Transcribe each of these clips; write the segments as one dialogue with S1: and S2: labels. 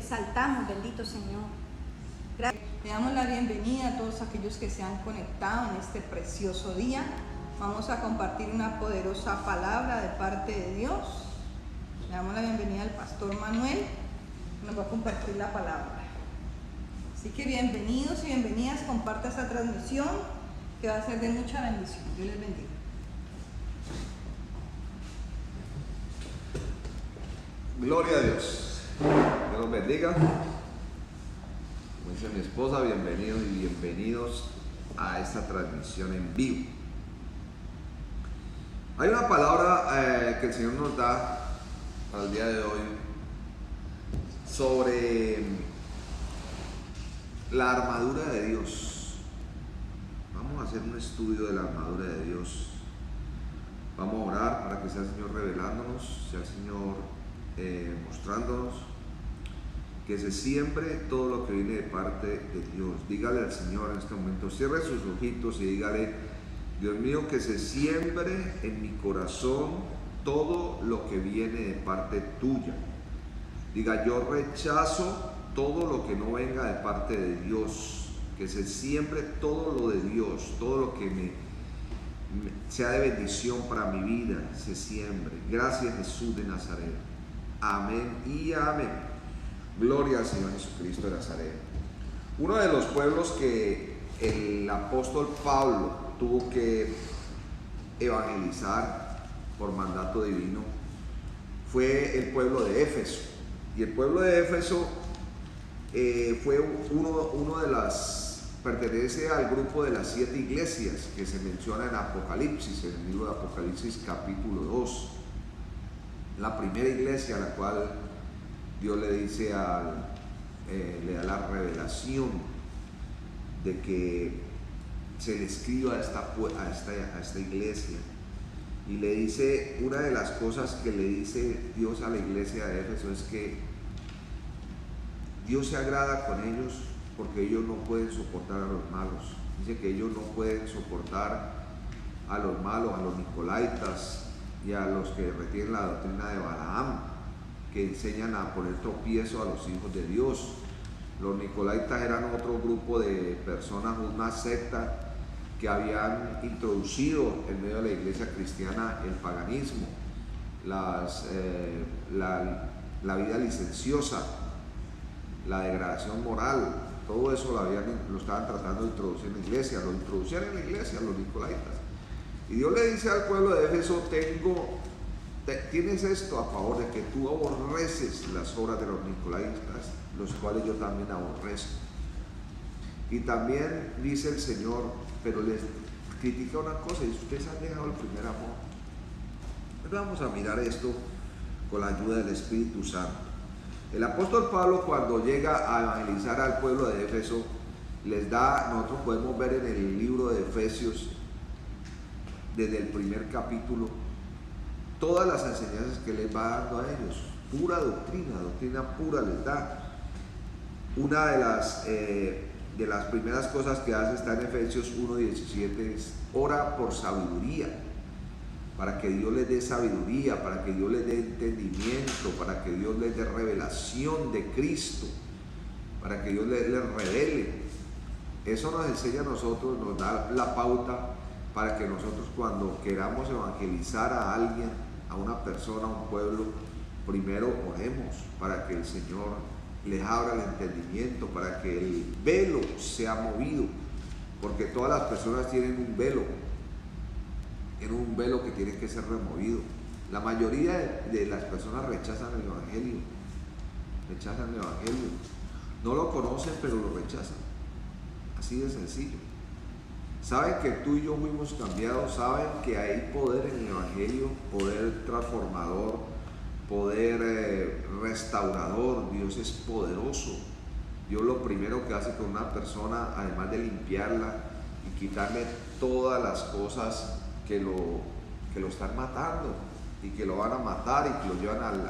S1: exaltamos, bendito Señor. Gracias.
S2: Le damos la bienvenida a todos aquellos que se han conectado en este precioso día. Vamos a compartir una poderosa palabra de parte de Dios. Le damos la bienvenida al pastor Manuel, que nos va a compartir la palabra. Así que bienvenidos y bienvenidas, comparta esta transmisión que va a ser de mucha bendición. Dios les bendiga.
S3: Gloria a Dios. Dios los bendiga. Como dice mi esposa, bienvenidos y bienvenidos a esta transmisión en vivo. Hay una palabra que el Señor nos da para el día de hoy sobre la armadura de Dios. Vamos a hacer un estudio de la armadura de Dios. Vamos a orar para que sea el Señor revelándonos, sea el Señor mostrándonos, que se siembre todo lo que viene de parte de Dios. Dígale al Señor en este momento, cierre sus ojitos y dígale: Dios mío, que se siembre en mi corazón todo lo que viene de parte tuya. Diga: yo rechazo todo lo que no venga de parte de Dios. Que se siembre todo lo de Dios, todo lo que sea de bendición para mi vida, se siembre. Gracias, Jesús de Nazaret. Amén y amén. Gloria al Señor Jesucristo de Nazaret. Uno de los pueblos que el apóstol Pablo tuvo que evangelizar por mandato divino fue el pueblo de Éfeso. Y el pueblo de Éfeso fue uno de pertenece al grupo de las 7 iglesias que se menciona en Apocalipsis, en el libro de Apocalipsis capítulo 2. La primera iglesia a la cual Dios le dice le da la revelación de que se le escriba a esta iglesia, y le dice, una de las cosas que le dice Dios a la iglesia de Éfeso es que Dios se agrada con ellos porque ellos no pueden soportar a los malos. Dice que ellos no pueden soportar a los malos, a los nicolaitas y a los que retienen la doctrina de Balaam, que enseñan a poner tropiezo a los hijos de Dios. Los nicolaitas eran otro grupo de personas, una secta que habían introducido en medio de la iglesia cristiana el paganismo, la vida licenciosa, la degradación moral. Todo eso lo estaban tratando de introducir en la iglesia, lo introducían en la iglesia los nicolaitas. Y Dios le dice al pueblo de Éfeso: tienes esto a favor, de que tú aborreces las obras de los nicolaitas, los cuales yo también aborrezco. Y también dice el Señor, pero les critica una cosa: y ustedes han dejado el primer amor. Pero vamos a mirar esto con la ayuda del Espíritu Santo. El apóstol Pablo, cuando llega a evangelizar al pueblo de Éfeso, nosotros podemos ver en el libro de Efesios, desde el primer capítulo, todas las enseñanzas que les va dando a ellos. Pura doctrina pura les da. Una de las primeras cosas que hace está en Efesios 1:17, es: ora por sabiduría, para que Dios les dé sabiduría, para que Dios les dé entendimiento, para que Dios les dé revelación de Cristo, para que Dios les revele. Eso nos enseña a nosotros, nos da la pauta para que nosotros, cuando queramos evangelizar a alguien, a una persona, a un pueblo, primero oremos para que el Señor les abra el entendimiento, para que el velo sea movido, porque todas las personas tienen un velo que tiene que ser removido. La mayoría de las personas rechazan el evangelio, no lo conocen, pero lo rechazan, así de sencillo. Saben que tú y yo fuimos cambiados, saben que hay poder en el evangelio, poder transformador, poder restaurador. Dios es poderoso. Dios lo primero que hace con una persona, además de limpiarla y quitarle todas las cosas que lo están matando y que lo van a matar y que lo llevan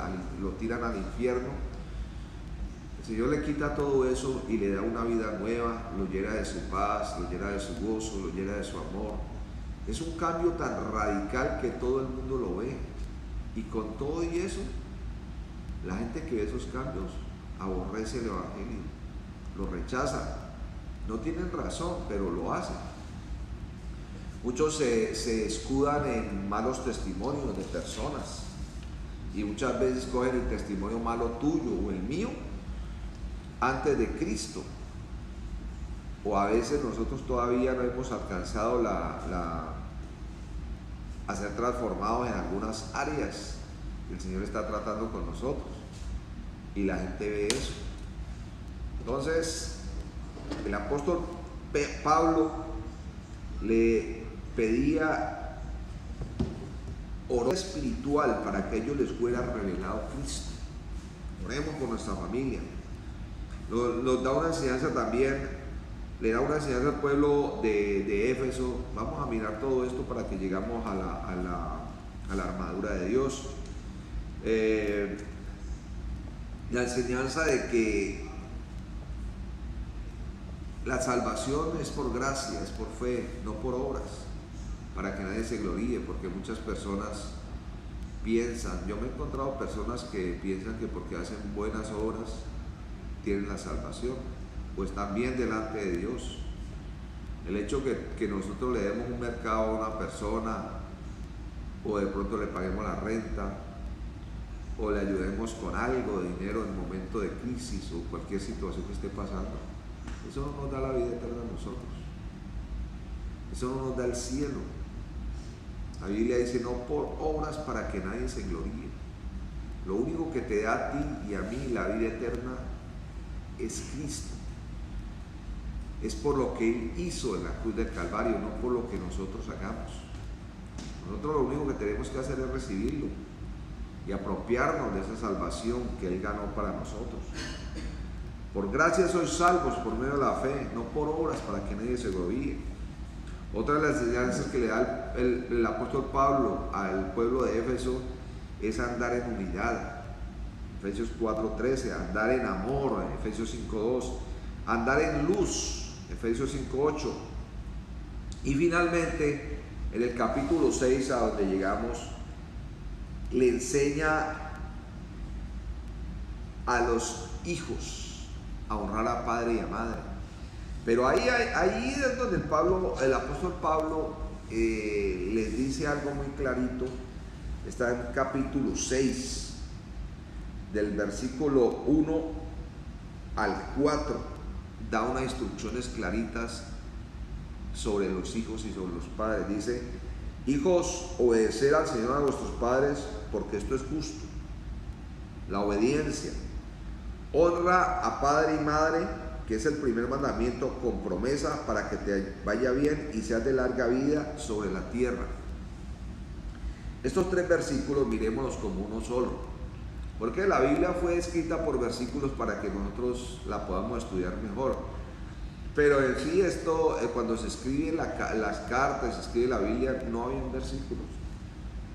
S3: lo tiran al infierno, el Señor le quita todo eso y le da una vida nueva, lo llena de su paz, lo llena de su gozo, lo llena de su amor. Es un cambio tan radical que todo el mundo lo ve, y con todo y eso, la gente que ve esos cambios aborrece el Evangelio, lo rechaza. No tienen razón, pero lo hacen. Muchos se escudan en malos testimonios de personas y muchas veces cogen el testimonio malo tuyo o el mío antes de Cristo. O a veces nosotros todavía no hemos alcanzado a ser transformados en algunas áreas que el Señor está tratando con nosotros y la gente ve eso. Entonces el apóstol Pablo le pedía oración espiritual para que a ellos les fuera revelado Cristo. Oremos por nuestra familia. Nos da una enseñanza también, le da una enseñanza al pueblo de Éfeso. Vamos a mirar todo esto para que llegamos a la armadura de Dios. La enseñanza de que la salvación es por gracia, es por fe, no por obras, para que nadie se gloríe, porque muchas personas piensan, yo me he encontrado personas que piensan que porque hacen buenas obras tienen la salvación, pues están bien delante de Dios. El hecho que nosotros le demos un mercado a una persona, o de pronto le paguemos la renta, o le ayudemos con algo de dinero en momento de crisis o cualquier situación que esté pasando, eso no nos da la vida eterna a nosotros. Eso no nos da el cielo. La Biblia dice no por obras para que nadie se gloríe. Lo único que te da a ti y a mí la vida eterna es Cristo. Es por lo que Él hizo en la cruz del Calvario, no por lo que nosotros hagamos. Nosotros lo único que tenemos que hacer es recibirlo y apropiarnos de esa salvación que Él ganó para nosotros. Por gracia sois salvos por medio de la fe, no por obras para que nadie se gloríe. Otra de las enseñanzas que le da el apóstol Pablo al pueblo de Éfeso es andar en unidad. Efesios 4:13, andar en amor, Efesios 5:2, andar en luz, Efesios 5:8. Y finalmente, en el capítulo 6, a donde llegamos, le enseña a los hijos a honrar a padre y a madre. Pero ahí es donde el apóstol Pablo les dice algo muy clarito. Está en capítulo 6, del versículo 1 al 4, da unas instrucciones claritas sobre los hijos y sobre los padres. Dice: hijos, obedecer al Señor a vuestros padres, porque esto es justo. La obediencia. Honra a padre y madre, que es el primer mandamiento, con promesa para que te vaya bien y seas de larga vida sobre la tierra. Estos 3 versículos miremoslos como uno solo, porque la Biblia fue escrita por versículos para que nosotros la podamos estudiar mejor. Pero en sí esto, cuando se escriben las cartas, se escribe la Biblia, no había versículos.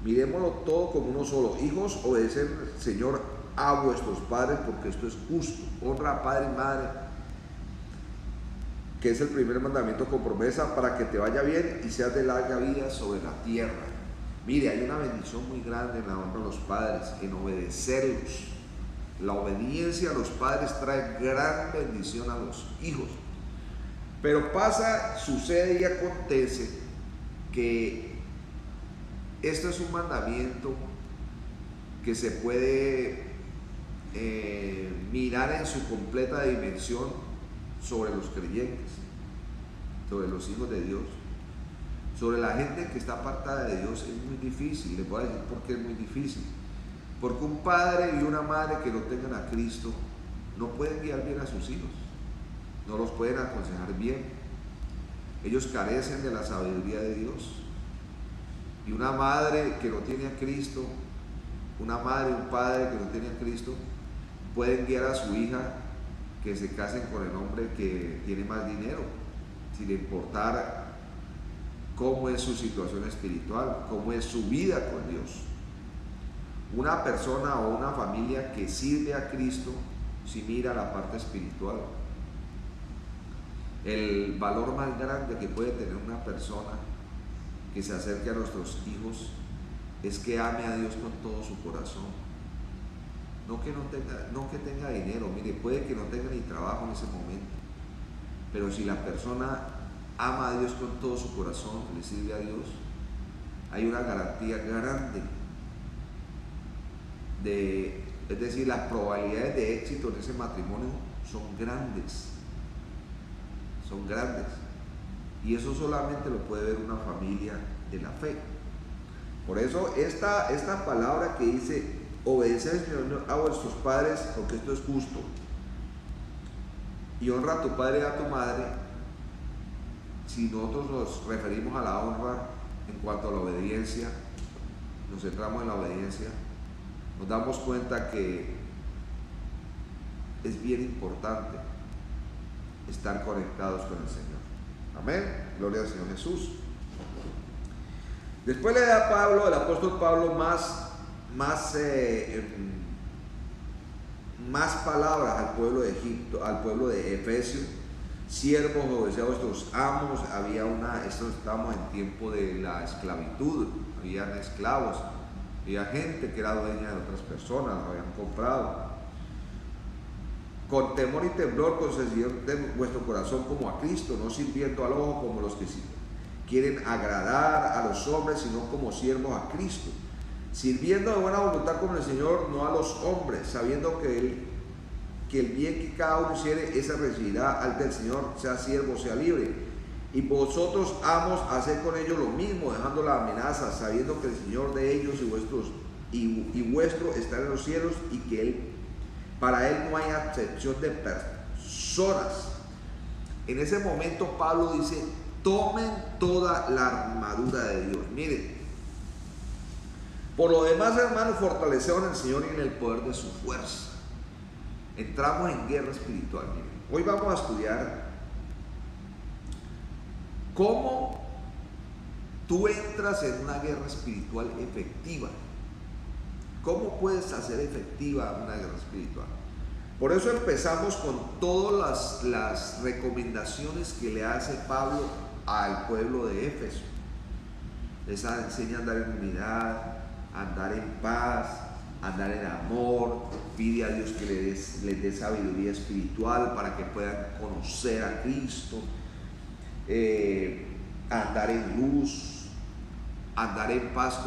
S3: Miremoslo todo como uno solo. Hijos, obedecer al Señor a vuestros padres, porque esto es justo. Honra a padre y madre, que es el primer mandamiento con promesa para que te vaya bien y seas de larga vida sobre la tierra. Mire, hay una bendición muy grande en la honra a los padres, en obedecerlos. La obediencia a los padres trae gran bendición a los hijos. Pero sucede y acontece que esto es un mandamiento que se puede mirar en su completa dimensión sobre los creyentes, sobre los hijos de Dios, sobre la gente que está apartada de Dios. Es muy difícil. Les voy a decir por qué es muy difícil. Porque un padre y una madre que no tengan a Cristo no pueden guiar bien a sus hijos, no los pueden aconsejar bien. Ellos carecen de la sabiduría de Dios. Y una madre que no tiene a Cristo, una madre y un padre que no tienen a Cristo, pueden guiar a su hija que se casen con el hombre que tiene más dinero, sin importar cómo es su situación espiritual, cómo es su vida con Dios. Una persona o una familia que sirve a Cristo, si mira la parte espiritual, el valor más grande que puede tener una persona que se acerque a nuestros hijos es que ame a Dios con todo su corazón, no que tenga dinero, mire, puede que no tenga ni trabajo en ese momento, pero si la persona ama a Dios con todo su corazón, le sirve a Dios, hay una garantía grande es decir, las probabilidades de éxito en ese matrimonio son grandes, y eso solamente lo puede ver una familia de la fe. Por eso esta palabra que dice, obedeced a vuestros padres porque esto es justo, y honra a tu padre y a tu madre, si nosotros nos referimos a la honra en cuanto a la obediencia, nos centramos en la obediencia, nos damos cuenta que es bien importante estar conectados con el Señor. Amén, gloria al Señor Jesús. Después le da Pablo, el apóstol Pablo, más palabras al pueblo de Egipto, al pueblo de Efesio. Siervos, obedeced a vuestros amos. Estábamos en tiempo de la esclavitud, habían esclavos, había gente que era dueña de otras personas, lo habían comprado. Con temor y temblor, con sencillez de vuestro corazón como a Cristo, no sirviendo al ojo como los que quieren agradar a los hombres, sino como siervos a Cristo, sirviendo de buena voluntad como el Señor, no a los hombres, sabiendo que el bien que cada uno hiciere, ese recibirá al del Señor, sea siervo, sea libre. Y vosotros, amos, haced con ellos lo mismo, dejando la amenaza, sabiendo que el Señor de ellos y vuestro está en los cielos, y que para Él no hay acepción de personas. En ese momento Pablo dice, tomen toda la armadura de Dios. Miren, por lo demás, hermanos, fortaleceos en el Señor y en el poder de su fuerza. Entramos en guerra espiritual. Miren, hoy vamos a estudiar cómo tú entras en una guerra espiritual efectiva. ¿Cómo puedes hacer efectiva una guerra espiritual? Por eso empezamos con todas las recomendaciones que le hace Pablo al pueblo de Éfeso. Les enseña a andar en unidad, a andar en paz, a andar en amor. Pide a Dios que les dé sabiduría espiritual para que puedan conocer a Cristo, a andar en luz, a andar en paz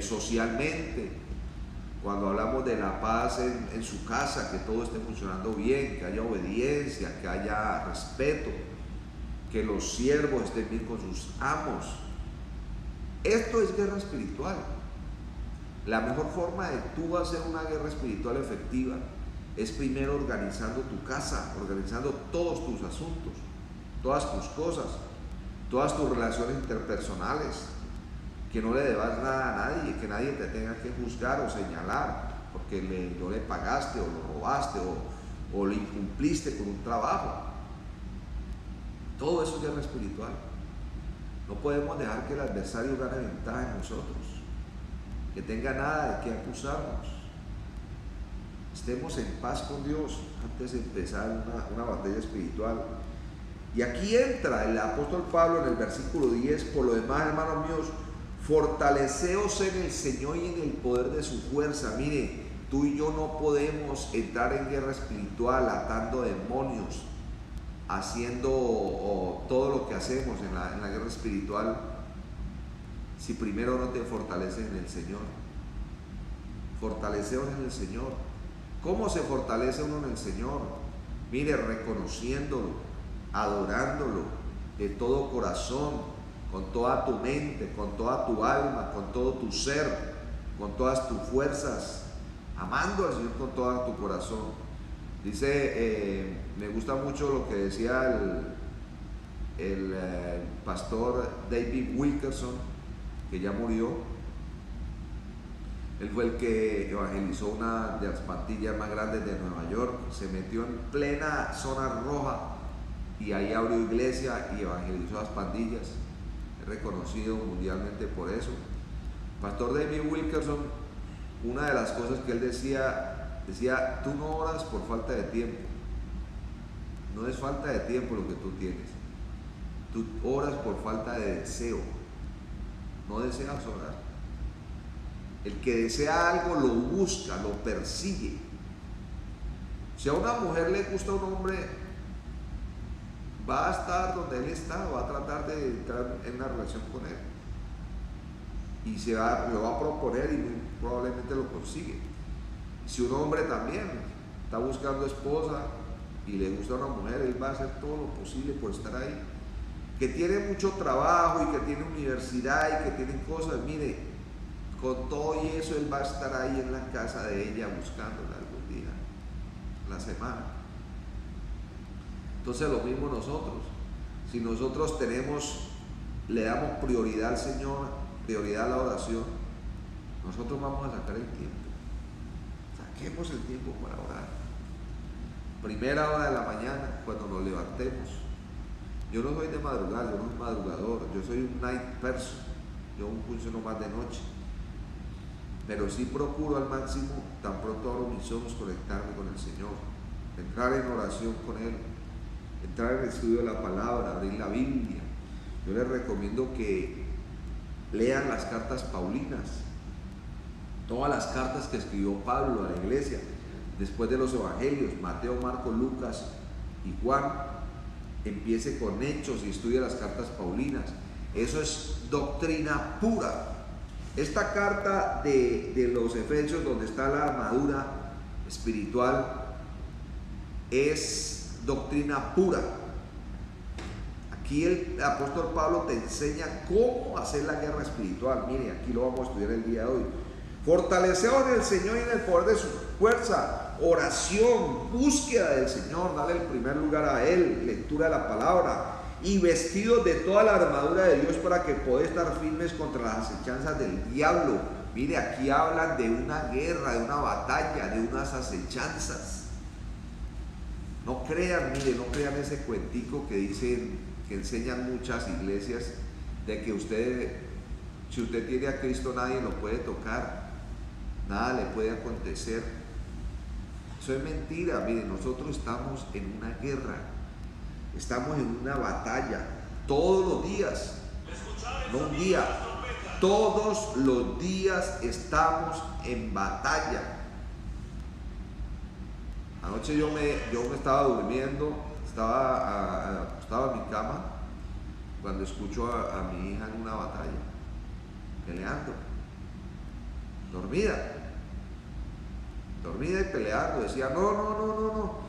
S3: socialmente. Cuando hablamos de la paz en su casa, que todo esté funcionando bien, que haya obediencia, que haya respeto, que los siervos estén bien con sus amos. Esto es guerra espiritual. La mejor forma de tú hacer una guerra espiritual efectiva es primero organizando tu casa, organizando todos tus asuntos, todas tus cosas, todas tus relaciones interpersonales. Que no le debas nada a nadie, que nadie te tenga que juzgar o señalar porque no le pagaste o lo robaste o le incumpliste con un trabajo. Todo eso es guerra espiritual. No podemos dejar que el adversario gane ventaja en nosotros, que tenga nada de qué acusarnos. Estemos en paz con Dios antes de empezar una batalla espiritual. Y aquí entra el apóstol Pablo en el versículo 10, por lo demás, hermanos míos, fortaleceos en el Señor y en el poder de su fuerza. Mire, tú y yo no podemos entrar en guerra espiritual atando demonios, haciendo todo lo que hacemos en la guerra espiritual, si primero no te fortaleces en el Señor. Fortaleceos en el Señor. ¿Cómo se fortalece uno en el Señor? Mire, reconociéndolo, adorándolo de todo corazón, con toda tu mente, con toda tu alma, con todo tu ser, con todas tus fuerzas, amando al Señor con todo tu corazón. Dice, me gusta mucho lo que decía el pastor David Wilkerson, que ya murió. Él fue el que evangelizó una de las pandillas más grandes de Nueva York. Se metió en plena zona roja y ahí abrió iglesia y evangelizó a las pandillas. Es reconocido mundialmente por eso. Pastor David Wilkerson, una de las cosas que él decía, tú no oras por falta de tiempo. No es falta de tiempo lo que tú tienes. Tú oras por falta de deseo. No deseas orar. El que desea algo lo busca, lo persigue. Si a una mujer le gusta un hombre, va a estar donde él está, va a tratar de entrar en una relación con él. Y lo va a proponer y muy probablemente lo consigue. Si un hombre también está buscando esposa y le gusta a una mujer, él va a hacer todo lo posible por estar ahí. Que tiene mucho trabajo y que tiene universidad y que tiene cosas, mire, con todo y eso él va a estar ahí en la casa de ella buscándola algún día, la semana. Entonces lo mismo nosotros. Si nosotros le damos prioridad al Señor, prioridad a la oración, nosotros vamos a sacar el tiempo. Saquemos el tiempo para orar. Primera hora de la mañana, cuando nos levantemos. Yo no soy de madrugar, yo no soy madrugador, yo soy un night person, yo funciono más de noche. Pero sí procuro al máximo, tan pronto abro mis ojos, conectarme con el Señor, entrar en oración con Él, entrar en el estudio de la palabra, abrir la Biblia. Yo les recomiendo que lean las cartas paulinas, todas las cartas que escribió Pablo a la iglesia, después de los evangelios, Mateo, Marcos, Lucas y Juan. Empiece con Hechos y estudie las cartas paulinas. Eso es doctrina pura. Esta carta de los Efesios, donde está la armadura espiritual, es doctrina pura. Aquí el apóstol Pablo te enseña cómo hacer la guerra espiritual. Mire, aquí lo vamos a estudiar el día de hoy. Fortaleceos en el Señor y en el poder de su fuerza, oración, búsqueda del Señor, dale el primer lugar a Él, lectura de la palabra, y vestidos de toda la armadura de Dios para que podáis estar firmes contra las acechanzas del diablo. Mire, aquí hablan de una guerra, de una batalla, de unas acechanzas. No crean, mire, no crean ese cuentico que dicen, que enseñan muchas iglesias, de que si usted tiene a Cristo, nadie lo puede tocar, nada le puede acontecer. Eso es mentira. Mire, nosotros estamos en una guerra, estamos en una batalla todos los días, no un día, todos los días estamos en batalla. Anoche yo me estaba durmiendo, estaba en mi cama cuando escucho a mi hija en una batalla, peleando, dormida y peleando. Decía no.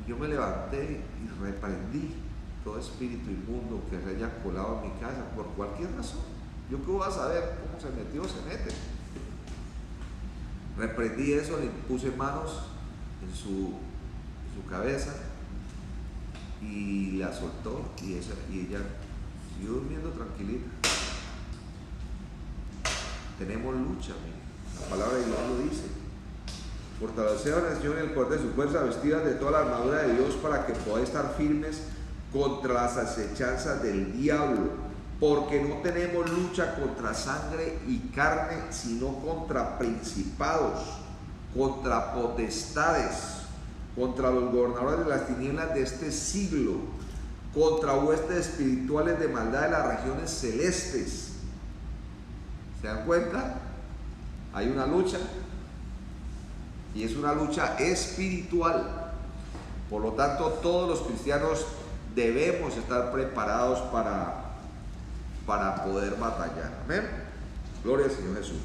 S3: Y yo me levanté y reprendí todo espíritu inmundo que se haya colado en mi casa por cualquier razón. Yo qué voy a saber cómo se metió, se mete. Reprendí eso, le puse manos en su cabeza y la soltó, y ella siguió durmiendo tranquilita. Tenemos lucha, mire. La palabra de Dios lo dice. Fortaleceos en el Señor y en el poder de su fuerza, vestidas de toda la armadura de Dios para que podáis estar firmes contra las acechanzas del diablo, porque no tenemos lucha contra sangre y carne, sino contra principados, contra potestades, contra los gobernadores de las tinieblas de este siglo, contra huestes espirituales de maldad de las regiones celestes. ¿Se dan cuenta? Hay una lucha, y es una lucha espiritual. Por lo tanto, todos los cristianos debemos estar preparados para poder batallar. Amén. Gloria al Señor Jesús.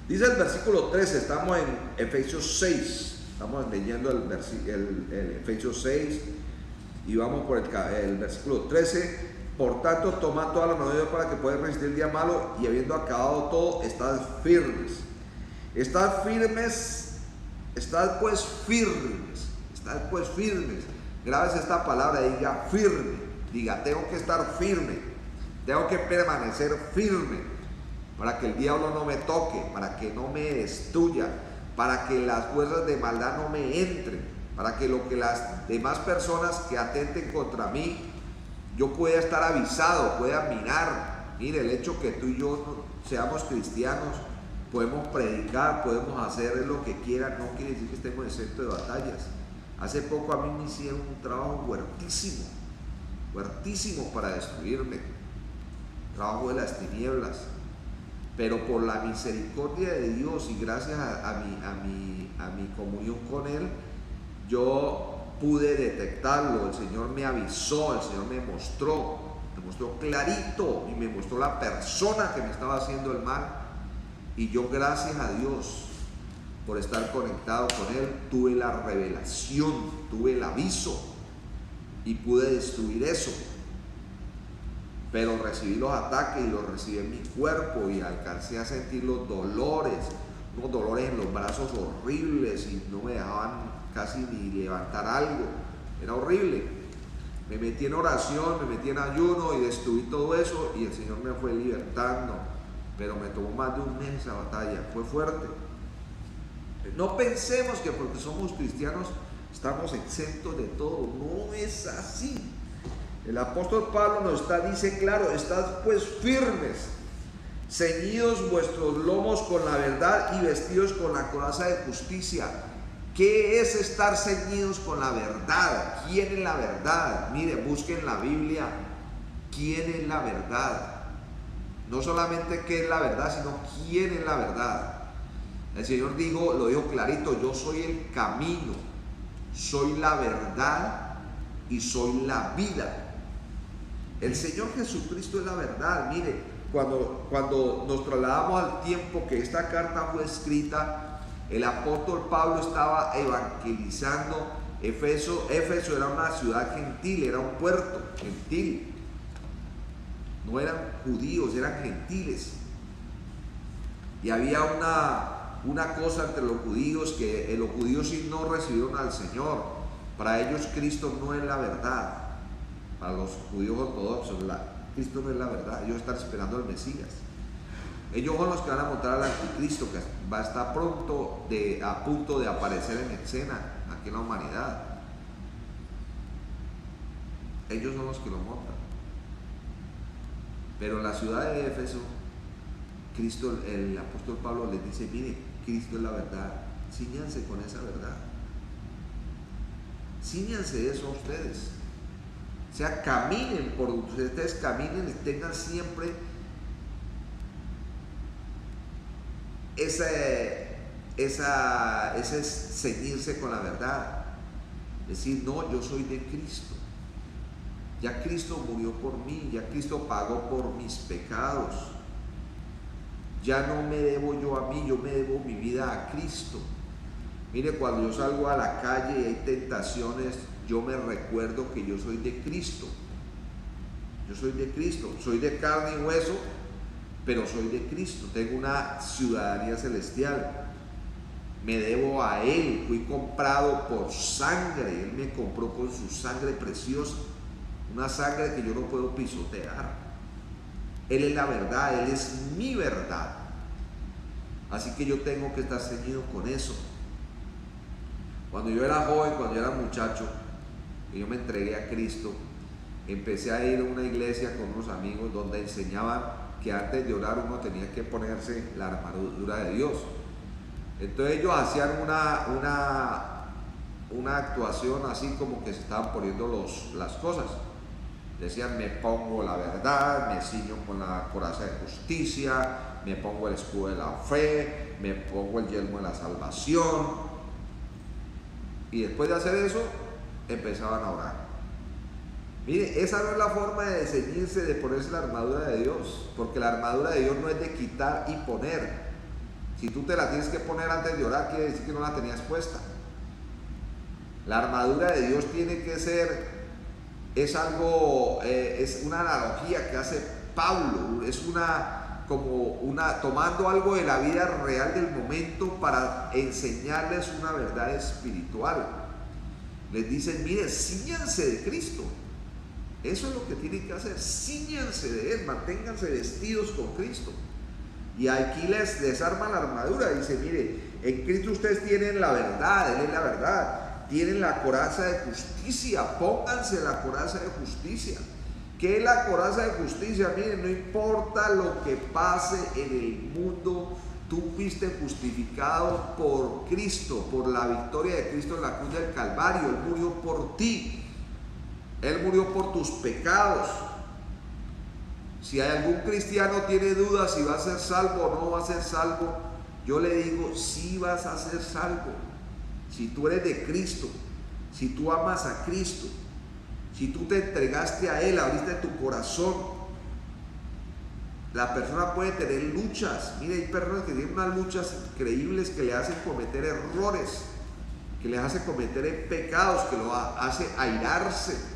S3: Dice el versículo 13, estamos en Efesios 6, estamos leyendo el Efesios 6 y vamos por el versículo 13. Por tanto, tomad toda la armadura de Dios para que podáis resistir el día malo, y habiendo acabado todo, estad firmes. Estad firmes, estad pues firmes, estad pues firmes. Grabes esta palabra, diga firme, diga tengo que estar firme, tengo que permanecer firme, para que el diablo no me toque, para que no me destruya, para que las fuerzas de maldad no me entren, para que lo que las demás personas que atenten contra mí, yo pueda estar avisado, pueda mirar. Mire, el hecho que tú y yo seamos cristianos, podemos predicar, podemos hacer lo que quieran, no quiere decir que estemos exentos de batallas. Hace poco a mí me hicieron un trabajo fuertísimo para destruirme, trabajo de las tinieblas. pero por la misericordia de Dios y gracias a mi comunión con Él, yo pude detectarlo. El Señor me avisó, el Señor me mostró clarito y me mostró la persona que me estaba haciendo el mal, y yo, gracias a Dios por estar conectado con Él, tuve la revelación, tuve el aviso y pude destruir eso. Pero recibí los ataques y los recibí en mi cuerpo y alcancé a sentir los dolores, unos dolores en los brazos horribles, y no me dejaban casi ni levantar algo. Era horrible. Me metí en oración, me metí en ayuno y destruí todo eso, y el Señor me fue libertando. Pero me tomó más de un mes esa batalla, fue fuerte. No pensemos que porque somos cristianos estamos exentos de todo. No es así. El apóstol Pablo dice claro: estad pues firmes, ceñidos vuestros lomos con la verdad y vestidos con la coraza de justicia. ¿Qué es estar ceñidos con la verdad? ¿Quién es la verdad? Mire, busquen en la Biblia quién es la verdad. No solamente qué es la verdad, sino quién es la verdad. El Señor lo dijo clarito: yo soy el camino, soy la verdad y soy la vida. El Señor Jesucristo es la verdad. Mire, cuando nos trasladamos al tiempo que esta carta fue escrita, el apóstol Pablo estaba evangelizando Éfeso. Éfeso era una ciudad gentil, era un puerto gentil. No eran judíos, eran gentiles. Y había una cosa entre los judíos, que los judíos sí no recibieron al Señor. Para ellos Cristo no es la verdad. Para los judíos ortodoxos, Cristo no es la verdad. Ellos están esperando al Mesías. Ellos son los que van a montar al anticristo, que va a estar a punto de aparecer en escena aquí en la humanidad. Ellos son los que lo montan. Pero en la ciudad de Éfeso, Cristo, el apóstol Pablo les dice: mire, Cristo es la verdad, cíñanse con esa verdad, cíñanse de eso a ustedes. O sea, caminen por ustedes, caminen y tengan siempre ese ceñirse con la verdad. Decir: no, yo soy de Cristo. Ya Cristo murió por mí, ya Cristo pagó por mis pecados. Ya no me debo yo a mí, yo me debo mi vida a Cristo. Mire, cuando yo salgo a la calle y hay tentaciones, yo me recuerdo que yo soy de Cristo. Yo soy de Cristo, soy de carne y hueso, pero soy de Cristo. Tengo una ciudadanía celestial. Me debo a Él, fui comprado por sangre. Él me compró con su sangre preciosa, una sangre que yo no puedo pisotear. Él es la verdad, Él es mi verdad. Así que yo tengo que estar ceñido con eso. Cuando yo era joven, cuando yo era muchacho, que yo me entregué a Cristo, empecé a ir a una iglesia con unos amigos donde enseñaban que antes de orar uno tenía que ponerse la armadura de Dios. Entonces ellos hacían una actuación así como que se estaban poniendo las cosas. Decían: me pongo la verdad, me ciño con la coraza de justicia, me pongo el escudo de la fe, me pongo el yelmo de la salvación. Y después de hacer eso, empezaban a orar. Mire, esa no es la forma de ceñirse, de ponerse la armadura de Dios, porque la armadura de Dios no es de quitar y poner. Si tú te la tienes que poner antes de orar, quiere decir que no la tenías puesta. La armadura de Dios tiene que ser, es una analogía que hace Pablo, es tomando algo de la vida real del momento para enseñarles una verdad espiritual. Les dicen: miren, cíñanse de Cristo. Eso es lo que tienen que hacer, cíñanse de Él, manténganse vestidos con Cristo. Y aquí les desarma la armadura. Dice: mire, en Cristo ustedes tienen la verdad, Él es la verdad. Tienen la coraza de justicia, pónganse la coraza de justicia. ¿Qué es la coraza de justicia? Miren, no importa lo que pase en el mundo, tú fuiste justificado por Cristo, por la victoria de Cristo en la cruz del Calvario. Él murió por ti, Él murió por tus pecados. Si hay algún cristiano tiene dudas si va a ser salvo o no va a ser salvo, yo le digo, sí vas a ser salvo. Si tú eres de Cristo, si tú amas a Cristo, si tú te entregaste a Él, abriste tu corazón, la persona puede tener luchas. Mire, hay personas que tienen unas luchas increíbles que le hacen cometer errores, que les hace cometer pecados, que lo hace airarse,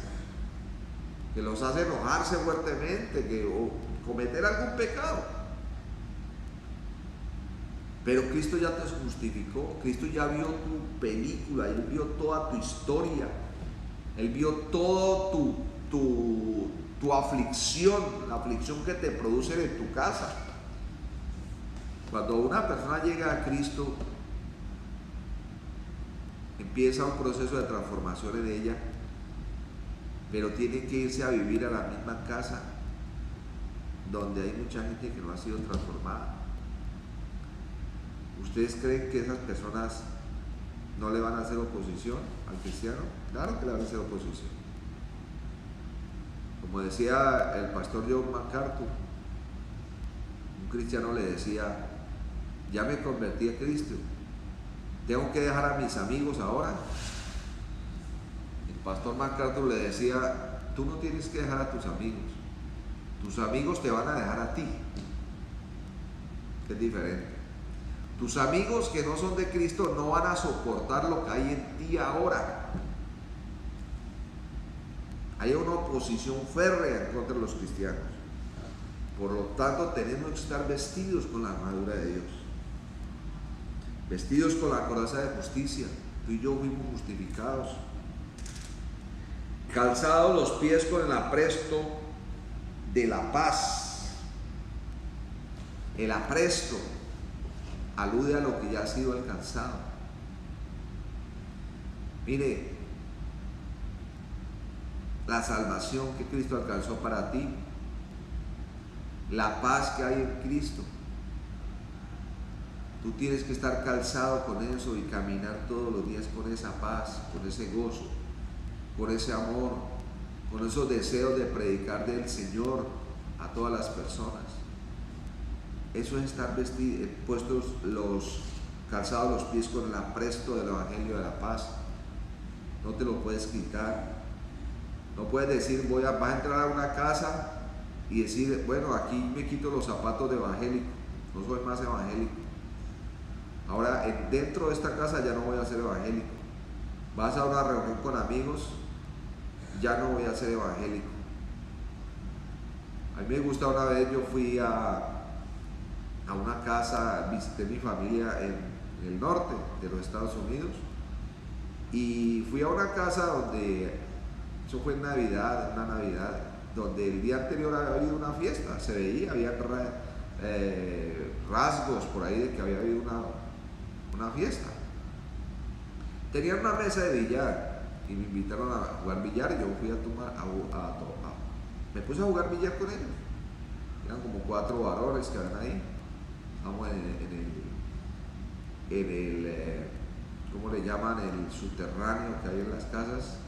S3: que los hace enojarse fuertemente, o cometer algún pecado. Pero Cristo ya te justificó, Cristo ya vio tu película, Él vio toda tu historia, Él vio todo tu aflicción, la aflicción que te produce en tu casa. Cuando una persona llega a Cristo, empieza un proceso de transformación en ella, pero tiene que irse a vivir a la misma casa donde hay mucha gente que no ha sido transformada. ¿Ustedes creen que esas personas no le van a hacer oposición al cristiano? Claro que le van a hacer oposición. Como decía el pastor John MacArthur, un cristiano le decía, ya me convertí a Cristo, ¿tengo que dejar a mis amigos ahora? El pastor MacArthur le decía, tú no tienes que dejar a tus amigos te van a dejar a ti, que es diferente. Tus amigos que no son de Cristo no van a soportar lo que hay en ti ahora. Hay una oposición férrea en contra de los cristianos. Por lo tanto, tenemos que estar vestidos con la armadura de Dios, vestidos con la coraza de justicia. Tú y yo fuimos justificados, calzados los pies con el apresto de la paz. El apresto alude a lo que ya ha sido alcanzado. Mire, la salvación que Cristo alcanzó para ti, la paz que hay en Cristo, tú tienes que estar calzado con eso y caminar todos los días con esa paz, con ese gozo, con ese amor, con esos deseos de predicar del Señor a todas las personas. Eso es estar vestidos, puestos calzados los pies con el apresto del Evangelio de la paz. No te lo puedes quitar. No puedes decir, vas a entrar a una casa y decir, bueno, aquí me quito los zapatos de evangélico, no soy más evangélico. Ahora, dentro de esta casa ya no voy a ser evangélico. Vas a una reunión con amigos, ya no voy a ser evangélico. A mí me gusta, una vez yo fui a una casa, visité mi familia en el norte de los Estados Unidos y fui a una casa donde, eso fue en Navidad, una Navidad, donde el día anterior había habido una fiesta, se veía, había rasgos por ahí de que había habido una fiesta. Tenían una mesa de billar y me invitaron a jugar billar y yo fui me puse a jugar billar con ellos. Eran como 4 varones que habían ahí. Estamos en el ¿cómo le llaman? El subterráneo que hay en las casas.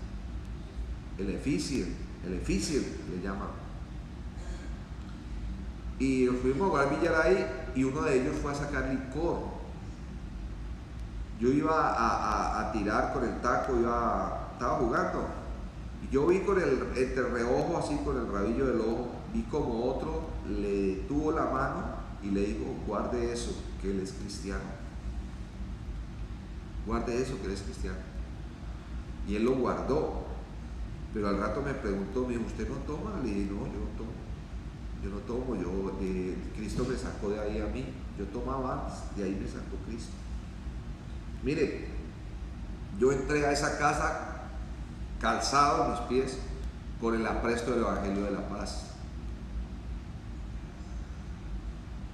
S3: El eficient le llaman. Y nos fuimos a jugar billar ahí y uno de ellos fue a sacar licor. Yo iba a tirar con el taco, estaba jugando. Y yo vi entre reojo, así con el rabillo del ojo, vi como otro le detuvo la mano y le dijo, guarde eso, que él es cristiano. Guarde eso, que él es cristiano. Y él lo guardó. Pero al rato me preguntó, me dijo, ¿usted no toma? Le dije, no, yo no tomo. Cristo me sacó de ahí a mí. Yo tomaba antes, de ahí me sacó Cristo. Mire, yo entré a esa casa calzado en mis pies con el apresto del Evangelio de la paz.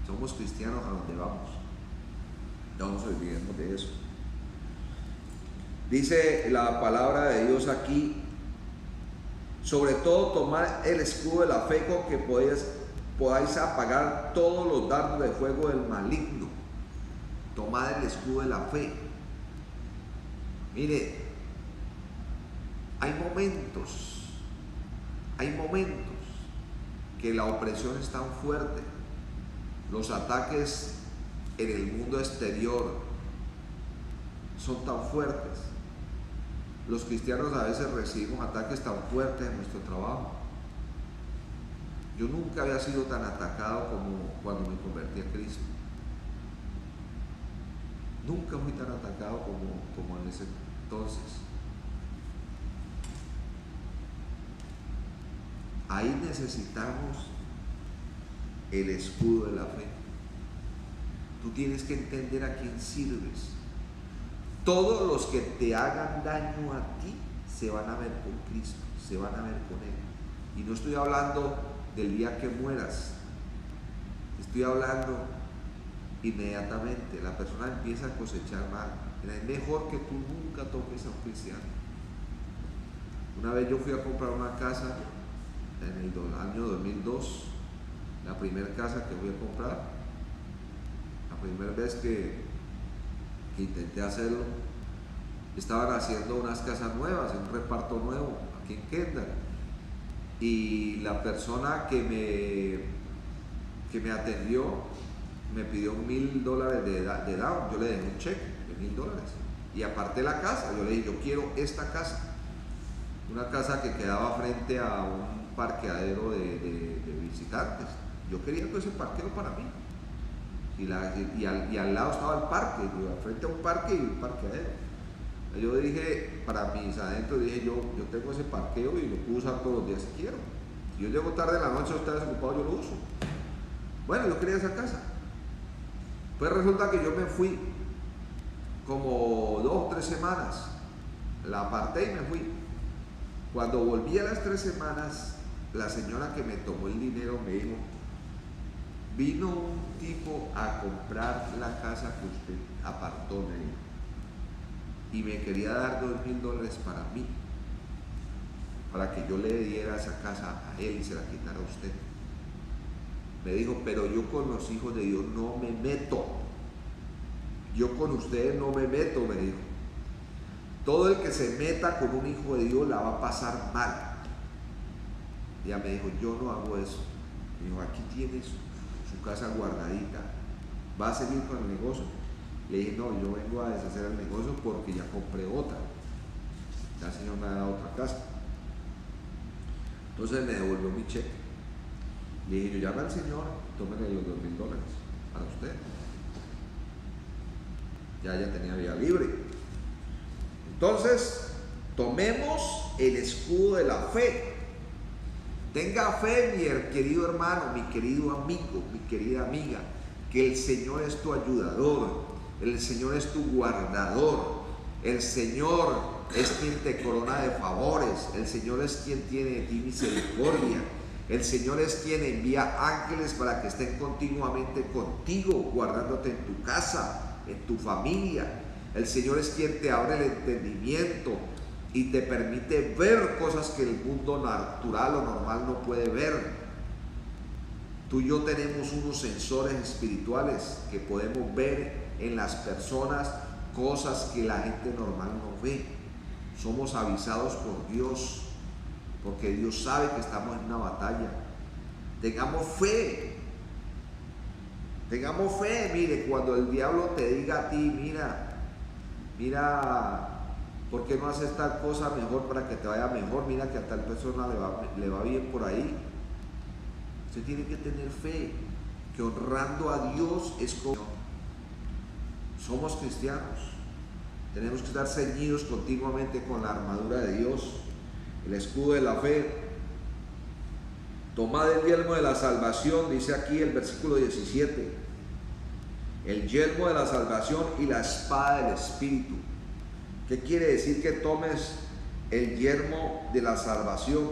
S3: Somos cristianos a donde vamos. No nos olvidemos de eso. Dice la palabra de Dios aquí, sobre todo tomad el escudo de la fe con que podáis apagar todos los dardos de fuego del maligno. Tomad el escudo de la fe. Mire, hay momentos que la opresión es tan fuerte, los ataques en el mundo exterior son tan fuertes. Los cristianos a veces recibimos ataques tan fuertes en nuestro trabajo. Yo nunca había sido tan atacado como cuando me convertí a Cristo. Nunca fui tan atacado como en ese entonces. Ahí necesitamos el escudo de la fe. Tú tienes que entender a quién sirves. Todos los que te hagan daño a ti se van a ver con Cristo, se van a ver con Él. Y no estoy hablando del día que mueras, estoy hablando inmediatamente. La persona empieza a cosechar mal. Es mejor que tú nunca toques a un cristiano. Una vez yo fui a comprar una casa en el año 2002, la primera casa que fui a comprar, la primera vez que intenté hacerlo, estaban haciendo unas casas nuevas, un reparto nuevo aquí en Kendall, y la persona que me atendió me pidió $1,000 de down. Yo le dejé un cheque de $1,000 y aparté la casa. Yo le dije, yo quiero esta casa, una casa que quedaba frente a un parqueadero de visitantes. Yo quería todo ese parqueo para mí. Y al lado estaba el parque, frente a un parque y un parqueadero. Yo dije, para mis adentros, dije yo tengo ese parqueo y lo puedo usar todos los días si quiero. Si yo llego tarde en la noche o está desocupado, yo lo uso. Bueno, yo quería esa casa. Pues resulta que yo me fui como 2 o 3 semanas, la aparté y me fui. Cuando volví a las 3 semanas, la señora que me tomó el dinero me dijo, vino un tipo a comprar la casa que usted apartó, me dijo, y me quería dar $2,000 para mí, para que yo le diera esa casa a él y se la quitara a usted. Me dijo, pero yo con los hijos de Dios no me meto. Yo con ustedes no me meto, me dijo. Todo el que se meta con un hijo de Dios la va a pasar mal. Ella me dijo, yo no hago eso. Me dijo, aquí tienes su casa guardadita. ¿Va a seguir con el negocio? Le dije, no, yo vengo a deshacer el negocio porque ya compré otra. Ya el Señor me ha dado otra casa. Entonces me devolvió mi cheque. Le dije, yo llamo al Señor, tómele los $2,000 para usted. Ya tenía vía libre. Entonces, tomemos el escudo de la fe. Tenga fe, mi querido hermano, mi querido amigo, mi querida amiga, que el Señor es tu ayudador, el Señor es tu guardador, el Señor es quien te corona de favores, el Señor es quien tiene de ti misericordia, el Señor es quien envía ángeles para que estén continuamente contigo, guardándote en tu casa, en tu familia. El Señor es quien te abre el entendimiento y te permite ver cosas que el mundo natural o normal no puede ver. Tú y yo tenemos unos sensores espirituales que podemos ver en las personas cosas que la gente normal no ve. Somos avisados por Dios, porque Dios sabe que estamos en una batalla. Tengamos fe. Tengamos fe. Mire, cuando el diablo te diga a ti, mira, ¿por qué no haces tal cosa mejor para que te vaya mejor? Mira que a tal persona le va bien por ahí. Usted tiene que tener fe, que honrando a Dios es como somos cristianos. Tenemos que estar ceñidos continuamente con la armadura de Dios, el escudo de la fe. Tomad el yelmo de la salvación, dice aquí el versículo 17. El yelmo de la salvación y la espada del Espíritu. ¿Qué quiere decir que tomes el yelmo de la salvación?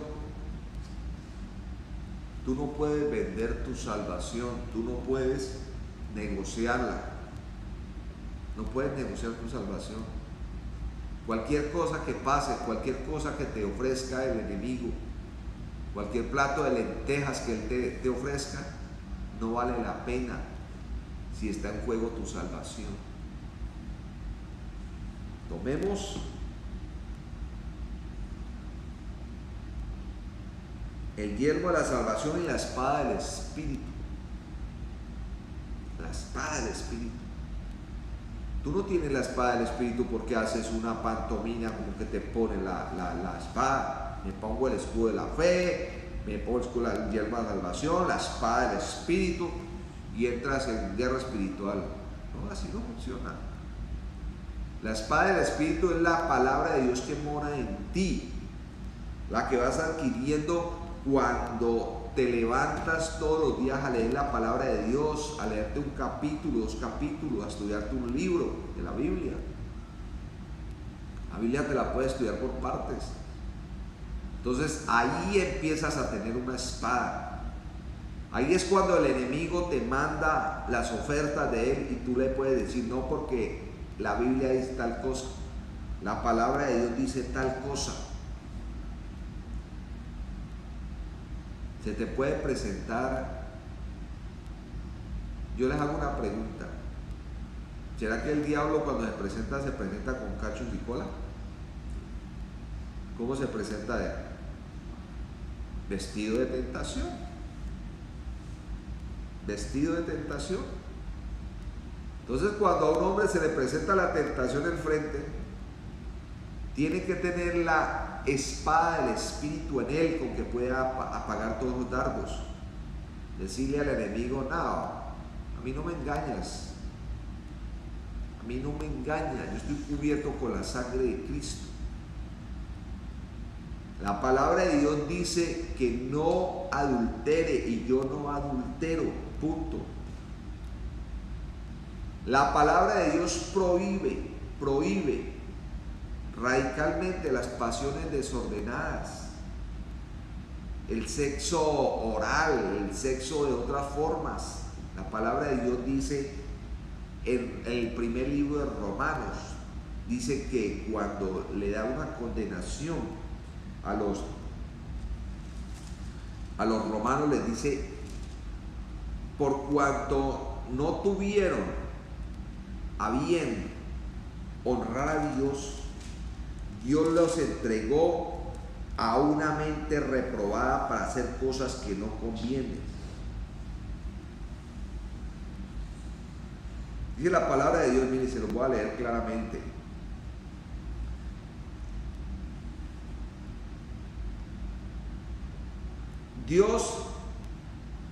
S3: Tú no puedes vender tu salvación, tú no puedes negociarla. No puedes negociar tu salvación. Cualquier cosa que pase, cualquier cosa que te ofrezca el enemigo, cualquier plato de lentejas que él te ofrezca, no vale la pena si está en juego tu salvación. Tomemos el yelmo de la salvación y la espada del Espíritu. La espada del Espíritu. Tú no tienes la espada del Espíritu porque haces una pantomima como que te pones la espada. Me pongo el escudo de la fe, me pongo el yelmo de la salvación, la espada del Espíritu y entras en guerra espiritual. No, así no funciona. La espada del Espíritu es la palabra de Dios que mora en ti, la que vas adquiriendo cuando te levantas todos los días a leer la palabra de Dios, a leerte un capítulo, 2 capítulos, a estudiarte un libro de la Biblia. La Biblia te la puedes estudiar por partes. Entonces ahí empiezas a tener una espada. Ahí es cuando el enemigo te manda las ofertas de él y tú le puedes decir no, porque la Biblia dice tal cosa, la palabra de Dios dice tal cosa. Se te puede presentar. Yo les hago una pregunta. ¿Será que el diablo cuando se presenta con cachos y cola? ¿Cómo se presenta él? Vestido de tentación. Vestido de tentación. Entonces, cuando a un hombre se le presenta la tentación enfrente, tiene que tener la espada del Espíritu en él con que pueda apagar todos los dardos. Decirle al enemigo: no, a mí no me engañas, a mí no me engañas, yo estoy cubierto con la sangre de Cristo. La palabra de Dios dice que no adultere y yo no adultero, punto. La palabra de Dios prohíbe radicalmente las pasiones desordenadas, el sexo oral, el sexo de otras formas. La palabra de Dios dice en el primer libro de Romanos, dice que cuando le da una condenación a los romanos, les dice: por cuanto no tuvieron a bien honrar a Dios, Dios los entregó a una mente reprobada para hacer cosas que no convienen. Dice la palabra de Dios, mire, se lo voy a leer claramente. Dios,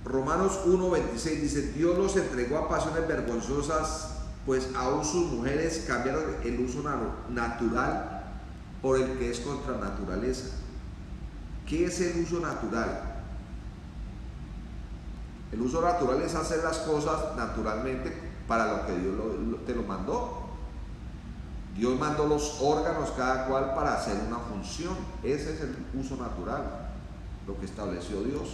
S3: Romanos 1:26 dice: Dios los entregó a pasiones vergonzosas, pues aún sus mujeres cambiaron el uso natural por el que es contra naturaleza. ¿Qué es el uso natural? El uso natural es hacer las cosas naturalmente para lo que Dios te lo mandó. Dios mandó los órganos cada cual para hacer una función. Ese es el uso natural, lo que estableció Dios.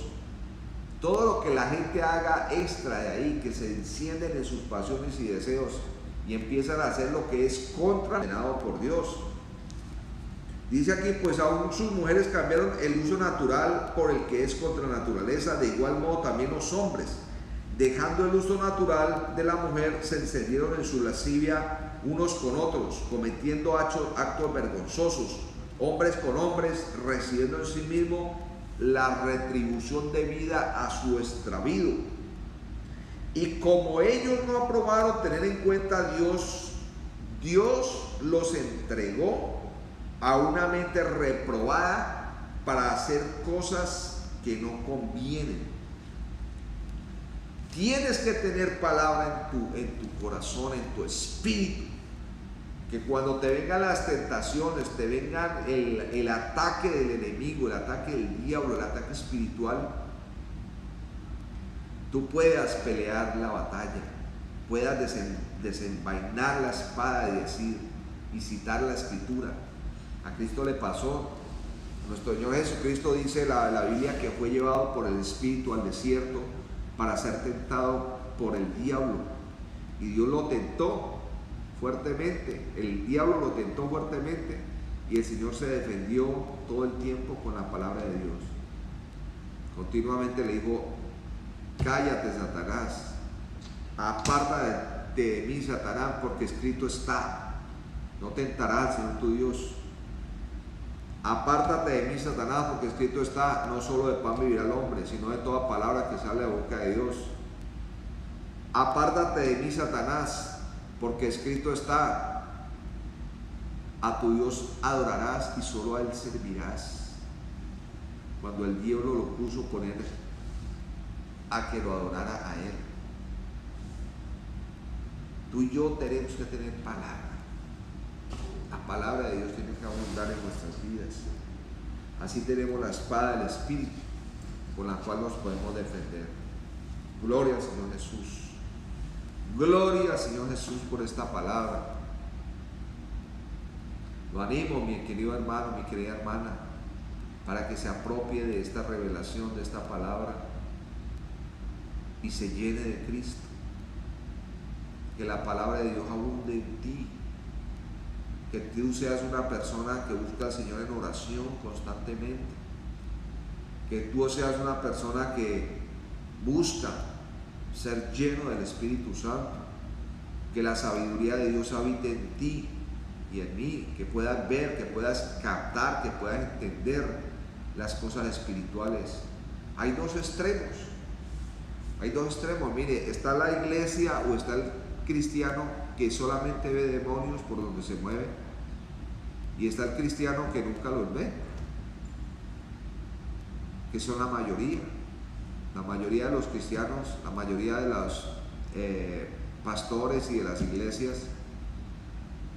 S3: Todo lo que la gente haga extra de ahí, que se encienden en sus pasiones y deseos y empiezan a hacer lo que es condenado por Dios. Dice aquí: pues aún sus mujeres cambiaron el uso natural por el que es contra naturaleza. De igual modo también los hombres, dejando el uso natural de la mujer, se encendieron en su lascivia unos con otros, cometiendo actos vergonzosos, hombres con hombres, recibiendo en sí mismo la retribución debida a su extravío. Y como ellos no aprobaron tener en cuenta a Dios, Dios los entregó a una mente reprobada para hacer cosas que no convienen. Tienes que tener palabra en tu corazón, en tu espíritu, que cuando te vengan las tentaciones, te vengan el ataque del enemigo, el ataque del diablo, el ataque espiritual, tú puedas pelear la batalla, puedas desenvainar la espada y decir y citar la escritura. A Cristo le pasó. Nuestro Señor Jesucristo, dice la Biblia, que fue llevado por el Espíritu al desierto para ser tentado por el diablo, y Dios lo tentó fuertemente, el diablo lo tentó fuertemente, y el Señor se defendió todo el tiempo con la palabra de Dios. Continuamente le dijo: cállate, Satanás, apártate de mí, Satanás, porque escrito está: no tentarás al Señor tu Dios. Apártate de mí, Satanás, porque escrito está, no solo de pan vivirá el hombre, sino de toda palabra que sale de la boca de Dios. Apártate de mí, Satanás, porque escrito está, a tu Dios adorarás y solo a él servirás. Cuando el diablo lo puso con él a que lo adorara a él. Tú y yo tenemos que tener palabra. La palabra de Dios tiene que abundar en nuestras vidas. Así tenemos la espada del Espíritu con la cual nos podemos defender. Gloria al Señor Jesús. Gloria al Señor Jesús por esta palabra. Lo animo, mi querido hermano, mi querida hermana, para que se apropie de esta revelación, de esta palabra y se llene de Cristo. Que la palabra de Dios abunde en ti. Que tú seas una persona que busca al Señor en oración constantemente. Que tú seas una persona que busca ser lleno del Espíritu Santo. Que la sabiduría de Dios habite en ti y en mí. Que puedas ver, que puedas captar, que puedas entender las cosas espirituales. Hay dos extremos. Hay dos extremos. Mire, está la iglesia o está el cristiano que solamente ve demonios por donde se mueve, y está el cristiano que nunca los ve, que son la mayoría. La mayoría de los cristianos, la mayoría de los pastores y de las iglesias,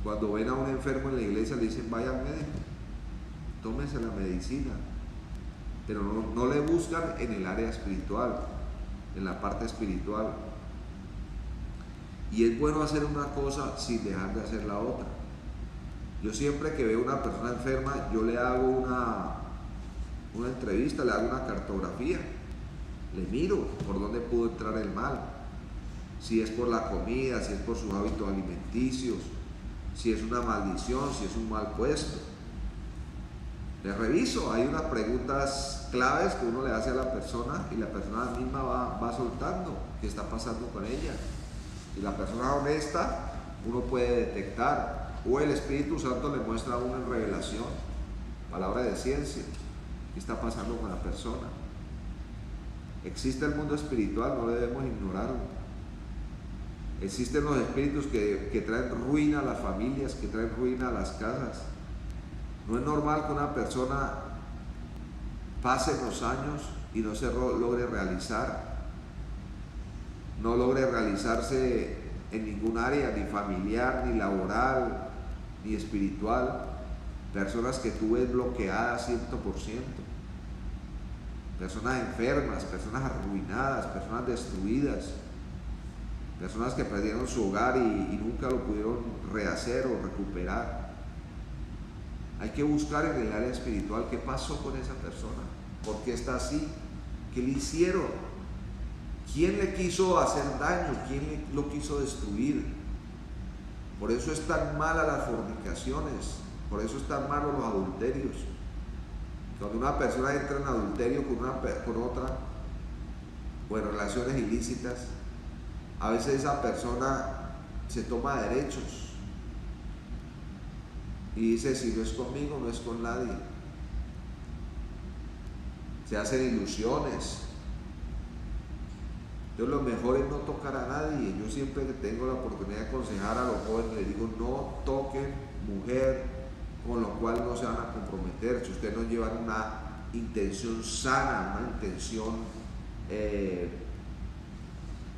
S3: cuando ven a un enfermo en la iglesia le dicen: vaya al médico, tómese la medicina, pero no le buscan en el área espiritual, en la parte espiritual. Y es bueno hacer una cosa sin dejar de hacer la otra. Yo siempre que veo una persona enferma, yo le hago una entrevista, le hago una cartografía, le miro por dónde pudo entrar el mal, si es por la comida, si es por sus hábitos alimenticios, si es una maldición, si es un mal puesto. Le reviso, hay unas preguntas claves que uno le hace a la persona y la persona misma va soltando qué está pasando con ella. Y la persona honesta, uno puede detectar, o el Espíritu Santo le muestra a uno en revelación, palabra de ciencia, qué está pasando con la persona. Existe el mundo espiritual, no debemos ignorarlo. Existen los espíritus que traen ruina a las familias, que traen ruina a las casas. No es normal que una persona pase los años y no se logre realizar. No logre realizarse en ningún área, ni familiar, ni laboral, ni espiritual. Personas que tú ves bloqueadas 100%. Personas enfermas, personas arruinadas, personas destruidas. Personas que perdieron su hogar y nunca lo pudieron rehacer o recuperar. Hay que buscar en el área espiritual qué pasó con esa persona. ¿Por qué está así? ¿Qué le hicieron? ¿Quién le quiso hacer daño? ¿Quién lo quiso destruir? Por eso es tan mala las fornicaciones, por eso es tan malos los adulterios. Cuando una persona entra en adulterio con otra, o en relaciones ilícitas, a veces esa persona se toma derechos y dice: si no es conmigo, no es con nadie. Se hacen ilusiones. Yo lo mejor es no tocar a nadie. Yo siempre que tengo la oportunidad de aconsejar a los jóvenes, les digo: no toquen mujer con lo cual no se van a comprometer. Si ustedes no llevan una intención sana, una intención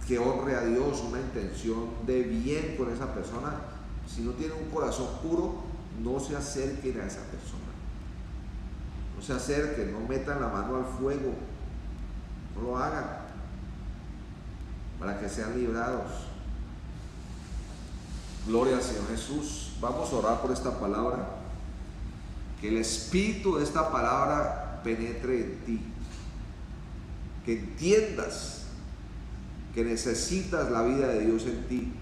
S3: que honre a Dios, una intención de bien con esa persona, si no tienen un corazón puro, no se acerquen a esa persona. No se acerquen, no metan la mano al fuego, no lo hagan, para que sean librados. Gloria al Señor Jesús. Vamos a orar por esta palabra. Que el espíritu de esta palabra penetre en ti. Que entiendas que necesitas la vida de Dios en ti.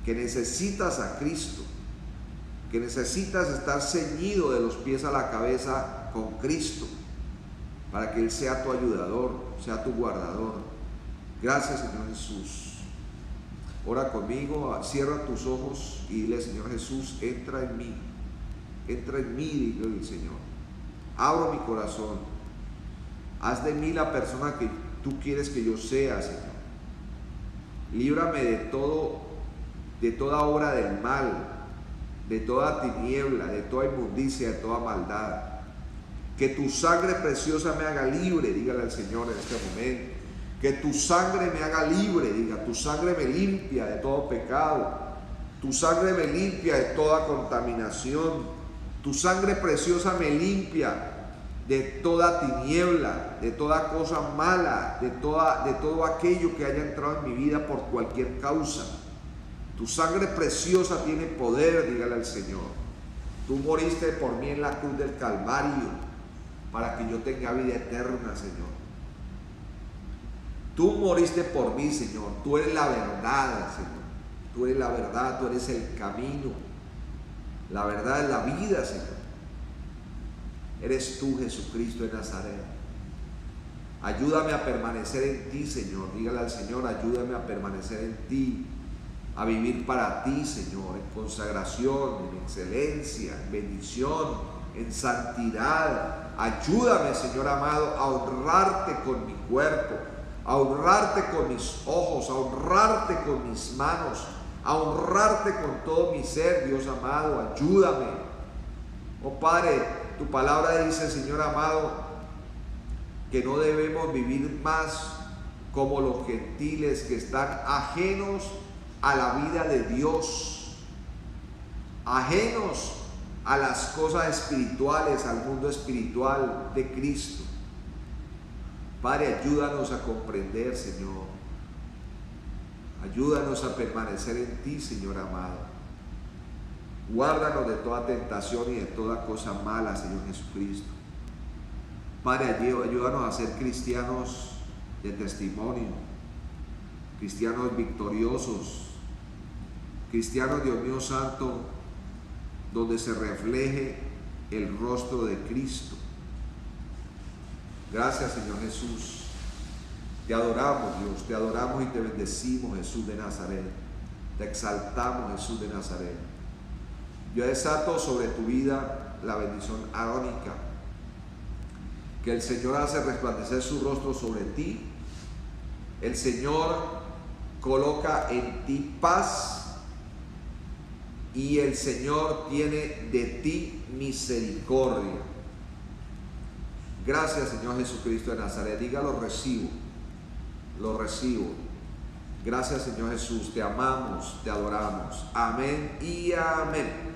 S3: Que necesitas a Cristo. Que necesitas estar ceñido de los pies a la cabeza con Cristo, para que Él sea tu ayudador, sea tu guardador. Gracias, Señor Jesús. Ora conmigo, cierra tus ojos y dile: Señor Jesús, entra en mí. Entra en mí, dijo el Señor. Abro mi corazón. Haz de mí la persona que tú quieres que yo sea, Señor. Líbrame de toda obra del mal, de toda tiniebla, de toda inmundicia, de toda maldad. Que tu sangre preciosa me haga libre, dígale al Señor en este momento. Que tu sangre me haga libre, diga, tu sangre me limpia de todo pecado. Tu sangre me limpia de toda contaminación. Tu sangre preciosa me limpia de toda tiniebla, de toda cosa mala, de todo aquello que haya entrado en mi vida por cualquier causa. Tu sangre preciosa tiene poder, dígale al Señor. Tú moriste por mí en la cruz del Calvario para que yo tenga vida eterna, Señor. Tú moriste por mí, Señor. Tú eres la verdad, Señor. Tú eres la verdad, tú eres el camino. La verdad es la vida, Señor. Eres tú, Jesucristo de Nazaret. Ayúdame a permanecer en ti, Señor. Dígale al Señor, ayúdame a permanecer en ti, a vivir para ti, Señor, en consagración, en excelencia, en bendición, en santidad. Ayúdame, Señor amado, a honrarte con mi cuerpo, a honrarte con mis ojos, a honrarte con mis manos, a honrarte con todo mi ser, Dios amado. Ayúdame. Oh Padre, tu palabra dice, Señor amado, que no debemos vivir más como los gentiles que están ajenos a la vida de Dios, ajenos a las cosas espirituales, al mundo espiritual de Cristo. Padre, ayúdanos a comprender, Señor. Ayúdanos a permanecer en ti, Señor amado. Guárdanos de toda tentación y de toda cosa mala, Señor Jesucristo. Padre, ayúdanos a ser cristianos de testimonio, cristianos victoriosos, cristianos, Dios mío santo, donde se refleje el rostro de Cristo. Gracias, Señor Jesús. Te adoramos, Dios, te adoramos y te bendecimos, Jesús de Nazaret. Te exaltamos, Jesús de Nazaret. Yo desato sobre tu vida la bendición arónica, que el Señor hace resplandecer su rostro sobre ti. El Señor coloca en ti paz y el Señor tiene de ti misericordia. Gracias, Señor Jesucristo de Nazaret. Diga, lo recibo, lo recibo. Gracias, Señor Jesús, te amamos, te adoramos. Amén y amén.